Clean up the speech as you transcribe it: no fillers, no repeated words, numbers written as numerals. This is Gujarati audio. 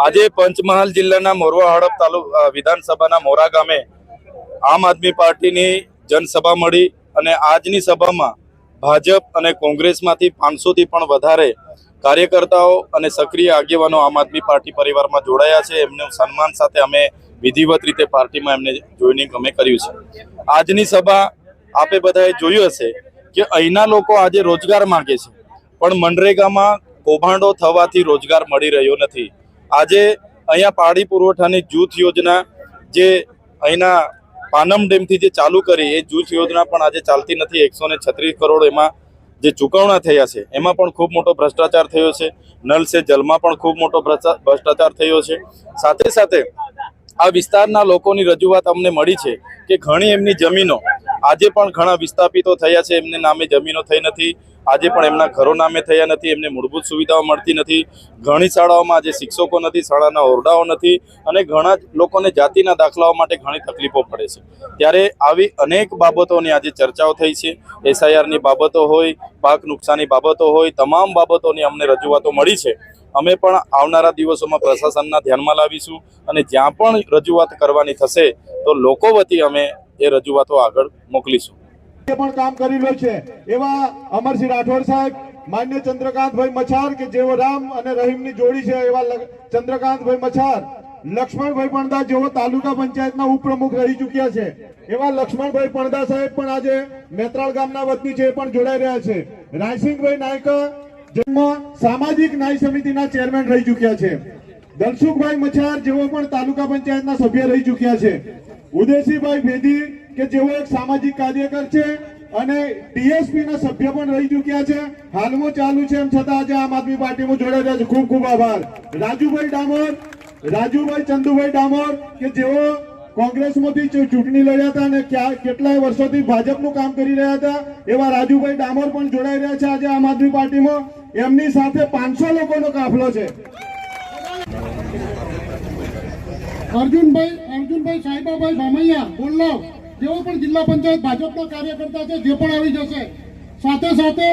આજે પંચમહાલ જિલ્લાના મોરવા હડપ તાલુકા વિધાનસભાના મોરા ગામે આમ આદમી પાર્ટીની જનસભા મળી અને આજની સભામાં ભાજપ અને કોંગ્રેસમાંથી 500 થી પણ વધારે કાર્યકર્તાઓ અને સક્રિય આગેવાનો આમ આદમી પાર્ટી પરિવારમાં જોડાયા છે। એમનું સન્માન સાથે અમે વિધિવત રીતે પાર્ટીમાં એમને જોઈનિંગ અમે કર્યું છે। આજની સભા આપે બધાએ જોયું હશે કે અહીંના લોકો આજે રોજગાર માંગે છે, પણ મનરેગામાં કૌભાંડો થવાથી રોજગાર મળી રહ્યો નથી। આજે અહીંયા પાણી પુરવઠાની જૂથ યોજના જે અહીંના પાનમ ડેમથી જે ચાલુ કરી એ જૂથ યોજના પણ આજે ચાલતી નથી। 136 કરોડ એમાં જે ચૂકવણા થયા છે એમાં પણ ખૂબ મોટો ભ્રષ્ટાચાર થયો છે। નલ સે જલમાં પણ ખૂબ મોટો ભ્રષ્ટાચાર થયો છે। સાથે સાથે આ વિસ્તારના લોકોની રજૂઆત અમને મળી છે કે ઘણી એમની જમીનો આજે પણ ઘણા વિસ્થાપિતો થયા છે, એમને નામે જમીનો થઈ નથી, આજે પણ એમના ઘરો નામે થયા નથી, એમને મૂળભૂત સુવિધાઓ મળતી નથી। ઘણી શાળાઓમાં આજે શિક્ષકો નથી, શાળાના ઓરડાઓ નથી અને ઘણા લોકોને જાતિના દાખલાઓ માટે ઘણી તકલીફો પડે છે। ત્યારે આવી અનેક બાબતોની આજે ચર્ચાઓ થઈ છે। SIRની બાબતો હોય, પાક નુકસાની બાબતો હોય, તમામ બાબતોની અમને રજૂઆતો મળી છે। અમે પણ આવનારા દિવસોમાં પ્રશાસનના ધ્યાનમાં લાવીશું અને જ્યાં પણ રજૂઆત કરવાની થશે તો લોકો વતી અમે એ રજૂઆતો આગળ મોકલીશું। પણ કામ કરી રહ્યો છે એવા અમરસિંહ રાઠોડ સાહેબ, માન્ય ચંદ્રકાંતભાઈ મછાર કે જેઓ રામ અને રહીમની જોડી છે એવા ચંદ્રકાંતભાઈ મછાર, લક્ષ્મણભાઈ પણદા જેઓ તાલુકા પંચાયતના ઉપપ્રમુખ રહી ચૂક્યા છે એવા લક્ષ્મણભાઈ પણદા સાહેબ પણ આજે મેત્રાળ ગામના વતની છે, પણ જોડાઈ રહ્યા છે। રાયસિંગભાઈ નાયકા જેમાં સામાજિક ન્યાય સમિતિના ચેરમેન રહી ચૂક્યા છે। દલસુખભાઈ મછાર જેઓ પણ તાલુકા પંચાયતના સભ્ય રહી ચૂક્યા છે। ઉદયસિંહભાઈ ભેદી કે જેઓ એક સામાજિક કાર્યકર છે અને ટીએસપી ના સભ્ય પણ રહી ચૂક્યા છે, હાલમાં ચાલુ છે એમ છતાં આજે આમ આદમી પાર્ટીમાં જોડાઈ રહ્યા છે। ખૂબ ખૂબ આભાર। રાજુભાઈ ચંદુભાઈ ડામોર કે જેઓ કોંગ્રેસમાંથી ચૂંટણી લડ્યા હતા અને કેટલાય વર્ષોથી ભાજપનું કામ કરી રહ્યા હતા એવા રાજુભાઈ ડામોર પણ જોડાઈ રહ્યા છે આજે આમ આદમી પાર્ટીમાં। એમની સાથે 500 લોકોનો કાફલો છે। અર્જુનભાઈ સાહેબાભાઈ ભામૈયા બોલ્લાવ જેઓ પણ જિલ્લા પંચાયત ભાજપના કાર્યકર્તા છે, જે પણ આવી જશે। સાથે સાથે